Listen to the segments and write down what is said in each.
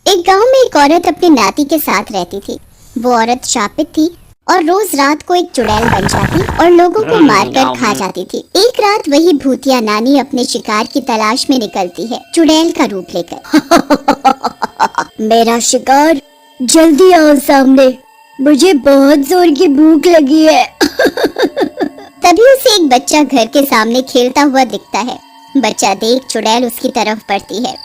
एक गांव में एक औरत अपने नाती के साथ रहती थी। वो औरत शापित थी और रोज रात को एक चुड़ैल बन जाती और लोगों को मारकर खा जाती थी। एक रात वही भूतिया नानी अपने शिकार की तलाश में निकलती है, चुड़ैल का रूप लेकर। मेरा शिकार, जल्दी आओ सामने, मुझे बहुत जोर की भूख लगी है। तभी उसे एक बच्चा घर के सामने खेलता हुआ दिखता है। बच्चा देख चुड़ैल उसकी तरफ बढ़ती है।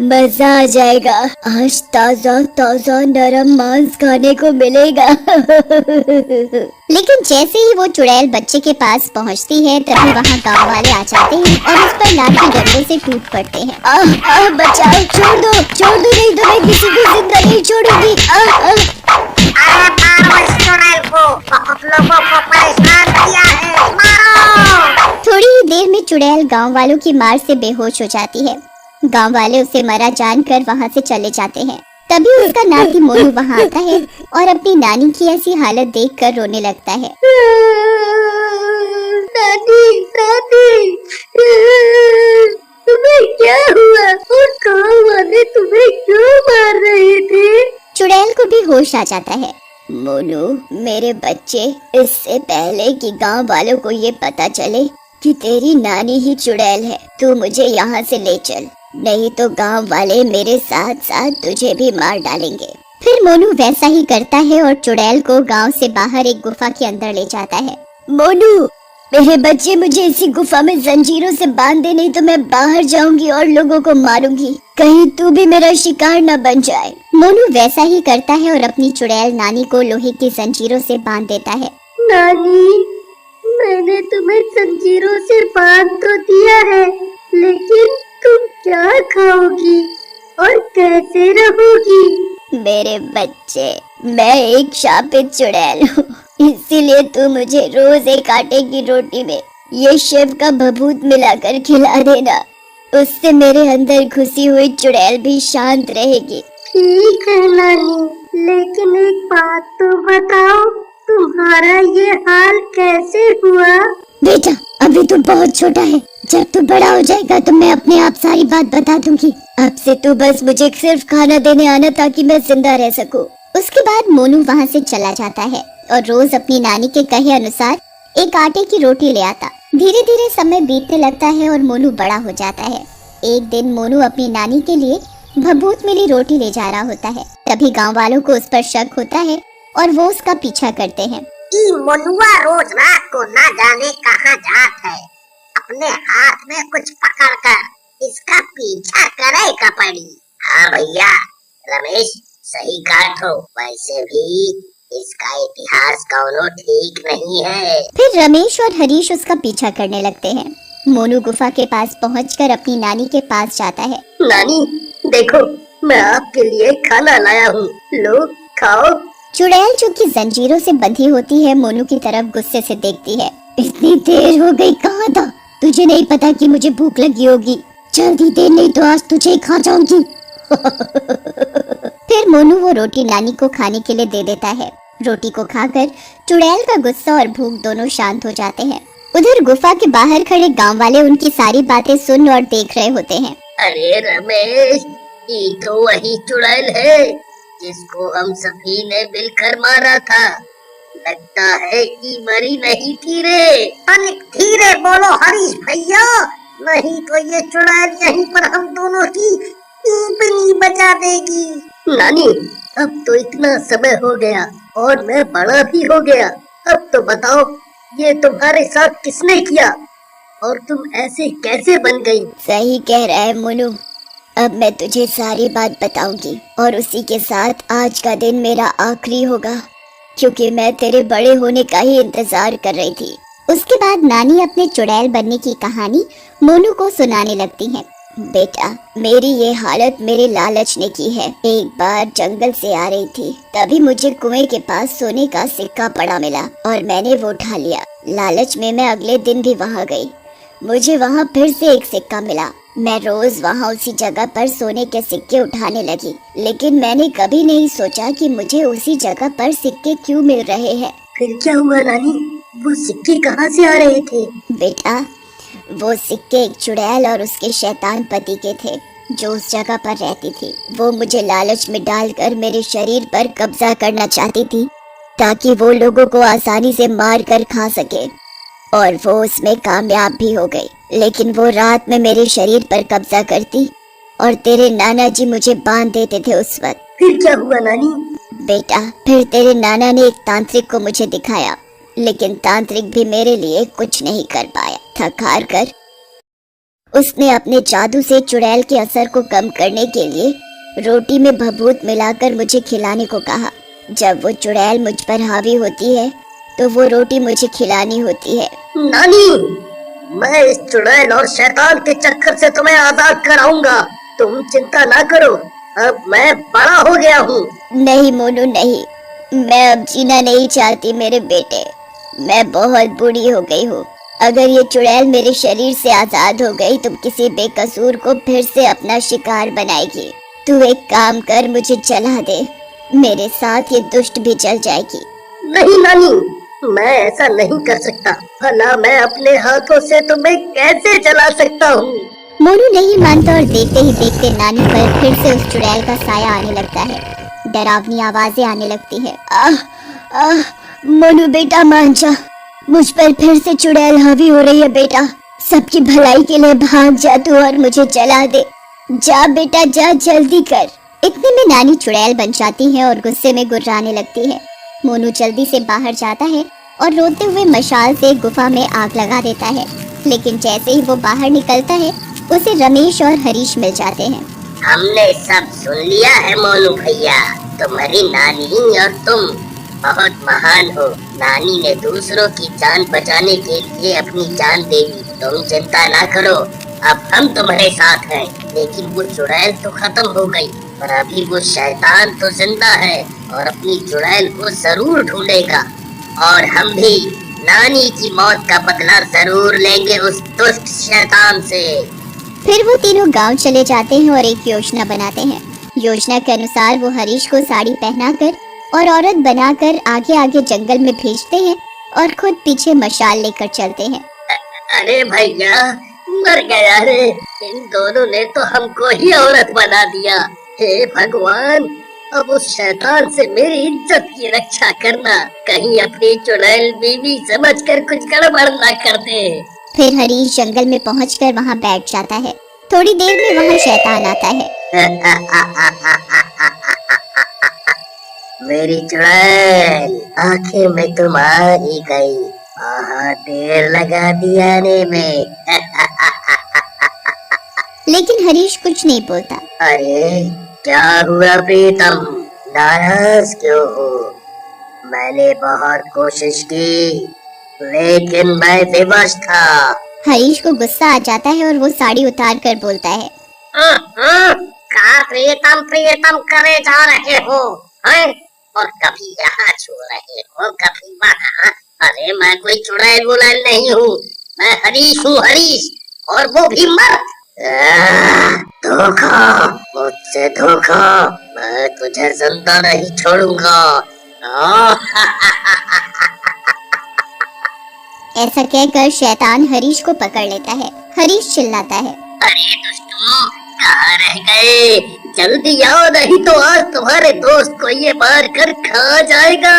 मजा आ जाएगा, आज ताजा ताजा नरम मांस खाने को मिलेगा। लेकिन जैसे ही वो चुड़ैल बच्चे के पास पहुंचती है तभी वहाँ गांव वाले आ जाते हैं और उस पर लाठी डंडे से टूट पड़ते हैं। बचाओ, छोड़ दो नहीं तो मैं किसी को जिंदा नहीं छोड़ूंगी। अरे मारो इस चुड़ैल को, बहुत लोगों को परेशान किया है, मारो। थोड़ी ही देर में चुड़ैल गांव वालों की मार से बेहोश हो जाती है। गांव वाले उसे मरा जानकर वहां से चले जाते हैं। तभी उसका नाती मोनू वहां आता है और अपनी नानी की ऐसी हालत देखकर रोने लगता है। नानी, तुम्हें क्या हुआ और गांव वाले तुम्हें क्यों मार रहे थे? चुड़ैल को भी होश आ जाता है। मोनू, मेरे बच्चे, इससे पहले कि गांव वालों को ये पता चले कि तेरी नानी ही चुड़ैल है, तू मुझे यहाँ से ले चल, नहीं तो गांव वाले मेरे साथ साथ तुझे भी मार डालेंगे। फिर मोनू वैसा ही करता है और चुड़ैल को गांव से बाहर एक गुफा के अंदर ले जाता है। मोनू, मेरे बच्चे, मुझे इसी गुफा में जंजीरों से बांध दे, नहीं तो मैं बाहर जाऊंगी और लोगों को मारूंगी, कहीं तू भी मेरा शिकार न बन जाए। मोनू वैसा ही करता है और अपनी चुड़ैल नानी को लोहे की जंजीरों से बांध देता है। नानी, मैंने तुम्हें जंजीरों से बांध तो दिया है, लेकिन तुम क्या खाओगी और कैसे रहोगी? मेरे बच्चे, मैं एक शापित चुड़ैल हूँ, इसीलिए तू मुझे रोज एक आटे की रोटी में ये शिव का भभूत मिलाकर खिला देना, उससे मेरे अंदर घुसी हुई चुड़ैल भी शांत रहेगी। ठीक है नानी, लेकिन एक बात तो बताओ, तुम्हारा ये हाल कैसे हुआ? बेटा, अभी तू बहुत छोटा है, जब तू बड़ा हो जाएगा तो मैं अपने आप सारी बात बता दूंगी। अब से तू बस मुझे सिर्फ खाना देने आना ताकि मैं जिंदा रह सकूं। उसके बाद मोनू वहाँ से चला जाता है और रोज अपनी नानी के कहे अनुसार एक आटे की रोटी ले आता। धीरे धीरे समय बीतने लगता है और मोनू बड़ा हो जाता है। एक दिन मोनू अपनी नानी के लिए भभूत मिली रोटी ले जा रहा होता है। तभी गाँव वालों को उस पर शक होता है और वो उसका पीछा करते हैं। मोनुआ रोज रात को ना जाने कहाँ जात है, अपने हाथ में कुछ पकड़कर इसका पीछा करेगा पड़ी। हाँ भैया, रमेश सही कहा तो, वैसे भी इसका इतिहास कौनो ठीक नहीं है। फिर रमेश और हरीश उसका पीछा करने लगते हैं। मोनू गुफा के पास पहुंचकर अपनी नानी के पास जाता है। नानी, देखो, मैं आपके लिए खाना लाया हूँ, लो खाओ। चुड़ैल जो कि जंजीरों से बंधी होती है मोनू की तरफ गुस्से से देखती है। इतनी देर हो गई, कहाँ था? तुझे नहीं पता कि मुझे भूख लगी होगी? जल्दी दे, नहीं तो आज तुझे खा जाऊंगी। फिर मोनू वो रोटी नानी को खाने के लिए दे देता है। रोटी को खाकर चुड़ैल का गुस्सा और भूख दोनों शांत हो जाते हैं। उधर गुफा के बाहर खड़े गांव वाले उनकी सारी बातें सुन और देख रहे होते हैं। अरे रमेश, ये तो वही चुड़ैल है जिसको हम सभी ने मिलकर मारा था। लगता है कि मरी नहीं थी रे। अनिक, धीरे बोलो हरीश भैया, नहीं तो ये चुड़ैल यहीं पर हम दोनों की पीपनी बजा देगी। नानी, अब तो इतना समय हो गया और मैं बड़ा भी हो गया, अब तो बताओ ये तुम्हारे साथ किसने किया और तुम ऐसे कैसे बन गई? सही कह रहा है मोनू, अब मैं तुझे सारी बात बताऊंगी और उसी के साथ आज का दिन मेरा आखिरी होगा, क्योंकि मैं तेरे बड़े होने का ही इंतजार कर रही थी। उसके बाद नानी अपने चुड़ैल बनने की कहानी मोनू को सुनाने लगती हैं। बेटा, मेरी ये हालत मेरे लालच ने की है। एक बार जंगल से आ रही थी, तभी मुझे कुएं के पास सोने का सिक्का पड़ा मिला और मैंने वो उठा लिया। लालच में मैं अगले दिन भी वहाँ गई, मुझे वहाँ फिर से एक सिक्का मिला। मैं रोज वहाँ उसी जगह पर सोने के सिक्के उठाने लगी, लेकिन मैंने कभी नहीं सोचा कि मुझे उसी जगह पर सिक्के क्यों मिल रहे हैं। फिर क्या हुआ नानी, वो सिक्के कहाँ से आ रहे थे? बेटा, वो सिक्के एक चुड़ैल और उसके शैतान पति के थे। जो उस जगह पर रहती थी, वो मुझे लालच में डालकर मेरे शरीर पर कब्जा करना चाहती थी ताकि वो लोगों को आसानी से मार कर खा सके, और वो उसमें कामयाब भी हो गई। लेकिन वो रात में मेरे शरीर पर कब्जा करती और तेरे नाना जी मुझे बांध देते थे उस वक्त। फिर क्या हुआ नानी? बेटा, फिर तेरे नाना ने एक तांत्रिक को मुझे दिखाया, लेकिन तांत्रिक भी मेरे लिए कुछ नहीं कर पाया। थक हार कर उसने अपने जादू से चुड़ैल के असर को कम करने के लिए रोटी में भभूत मिलाकर मुझे खिलाने को कहा। जब वो चुड़ैल मुझ पर हावी होती है तो वो रोटी मुझे खिलानी होती है। नानी, मैं इस चुड़ैल और शैतान के चक्कर से तुम्हें आजाद कराऊंगा, तुम चिंता ना करो, अब मैं बड़ा हो गया हूँ। नहीं मोनू नहीं, मैं अब जीना नहीं चाहती मेरे बेटे, मैं बहुत बूढ़ी हो गई हूँ। अगर ये चुड़ैल मेरे शरीर से आजाद हो गई तो किसी बेकसूर को फिर से अपना शिकार बनाएगी। तू एक काम कर, मुझे जला दे, मेरे साथ ये दुष्ट भी जल जाएगी। नहीं नानी, मैं ऐसा नहीं कर सकता, भला मैं अपने हाथों से तुम्हें कैसे जला सकता हूँ? मोनू नहीं मानता और देखते ही देखते नानी पर फिर से उस चुड़ैल का साया आने लगता है। डरावनी आवाजें आने लगती है। आह आह, मोनू बेटा मान जा, मुझ पर फिर से चुड़ैल हावी हो रही है बेटा, सबकी भलाई के लिए भाग जा तू और मुझे जला दे। जा बेटा जा, जल्दी कर। इतने में नानी चुड़ैल बन जाती है और गुस्से में गुर्राने लगती है। मोनू जल्दी से बाहर जाता है और रोते हुए मशाल से गुफा में आग लगा देता है, लेकिन जैसे ही वो बाहर निकलता है उसे रमेश और हरीश मिल जाते हैं। हमने सब सुन लिया है मोनू भैया, तुम्हारी नानी और तुम बहुत महान हो। नानी ने दूसरों की जान बचाने के लिए अपनी जान दे दी, तुम चिंता ना करो, अब हम तुम्हारे साथ हैं। लेकिन वो चुड़ैल तो खत्म हो गई, पर अभी वो शैतान तो जिंदा है और अपनी चुड़ैल को जरूर ढूंढेगा, और हम भी नानी की मौत का बदला जरूर लेंगे उस दुष्ट शैतान से। फिर वो तीनों गांव चले जाते हैं और एक योजना बनाते हैं। योजना के अनुसार वो हरीश को साड़ी पहनाकर और औरत बनाकर आगे आगे जंगल में भेजते हैं और खुद पीछे मशाल लेकर चलते हैं। अरे भैया, मर गया रे, इन दोनों ने तो हमको ही औरत बना दिया। हे भगवान, अब उस शैतान से मेरी इज्जत की रक्षा करना, कहीं अपनी चुड़ैल बीवी समझकर कुछ गड़बड़ ना कर दे। फिर हरीश जंगल में पहुंचकर वहां बैठ जाता है। थोड़ी देर में वहां शैतान आता है। मेरी चुड़ैल, आखिर में तुम आ ही गई, बहुत देर लगा दिया आने में। लेकिन हरीश कुछ नहीं बोलता। अरे क्या हुआ प्रीतम, नाराज क्यों हो? मैंने बहुत कोशिश की, लेकिन मैं विवश था। हरीश को गुस्सा आ जाता है और वो साड़ी उतार कर बोलता है, क्या प्रीतम प्रीतम करे जा रहे हो हैं? और कभी यहाँ छू रहे हो, कभी वहाँ। अरे मैं कोई चुड़ैल बुड़ैल नहीं हूँ, मैं हरीश हूँ, हरीश, और वो भी मर्द। धोखा, मुझसे धोखा, मैं तुझे जिंदा नहीं छोड़ूंगा। ऐसा कहकर शैतान हरीश को पकड़ लेता है। हरीश चिल्लाता है, अरे दुष्टों, कहाँ रह गए? जल्दी आओ, नहीं तो आज तुम्हारे दोस्त को ये मार कर खा जाएगा।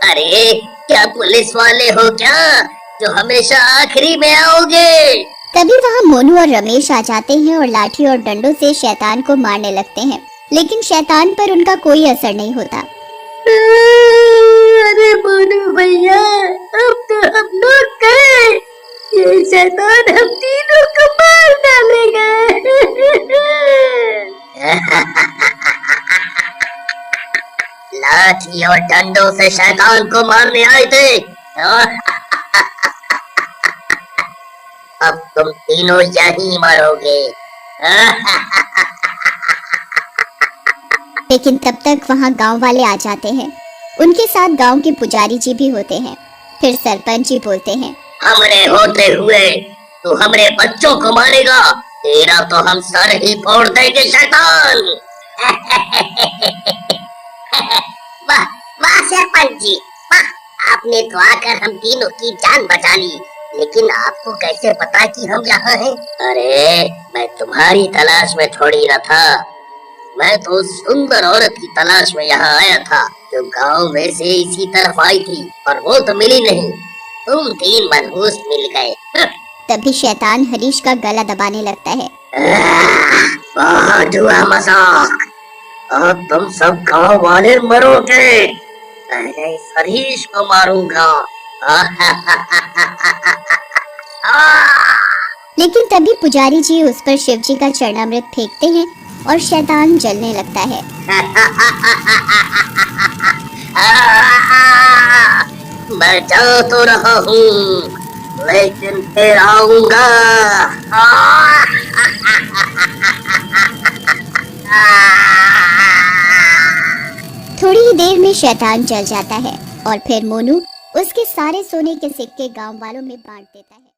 अरे क्या पुलिस वाले हो क्या, जो हमेशा आखिरी में आओगे? तभी वहाँ मोनू और रमेश आ जाते हैं और लाठी और डंडों से शैतान को मारने लगते हैं, लेकिन शैतान पर उनका कोई असर नहीं होता। अरे मोनू भैया, अब तो हम लोग गए, ये शैतान हम तीनों को मार डालेगा। लाठी और डंडों से शैतान को मारने आए थे, अब तुम तीनों यहीं मरोगे। लेकिन तब तक वहाँ गांव वाले आ जाते हैं। उनके साथ गांव के पुजारी जी भी होते हैं। फिर सरपंच जी बोलते हैं, हमरे होते हुए तू हमरे बच्चों को मारेगा, तेरा तो हम सर ही फोड़ देंगे शैतान। वाह वाह सरपंच जी, वाह, आपने तो आकर हम तीनों की जान बचा ली। लेकिन आपको कैसे पता कि हम यहाँ हैं? अरे मैं तुम्हारी तलाश में थोड़ी न था, मैं तो उस सुंदर औरत की तलाश में यहाँ आया था जो गांव में से इसी तरफ आई थी, और वो तो मिली नहीं। तुम तीन मनहूस मिल गए। तभी शैतान हरीश का गला दबाने लगता है। बहुत हुआ मजाक, अब तुम सब गांव वाले मरोगे। पहले इस हरीश को मारूंगा। लेकिन तभी पुजारी जी उस पर शिव जी का चरणामृत फेंकते हैं और शैतान जलने लगता है। मैं जा तो रहा हूँ, लेकिन फिर आऊंगा। थोड़ी ही देर में शैतान जल जाता है और फिर मोनू उसके सारे सोने के सिक्के गांव वालों में बांट देता है।